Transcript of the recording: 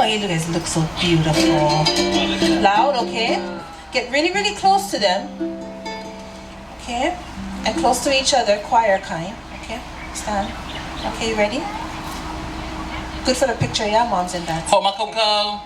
Oh, you guys look so beautiful. Loud, okay? Get really, really close to them. Okay? And close to each other, choir kind. Okay? Stand. Okay, you ready? Good for the picture, yeah, moms and dads. Ho makoko.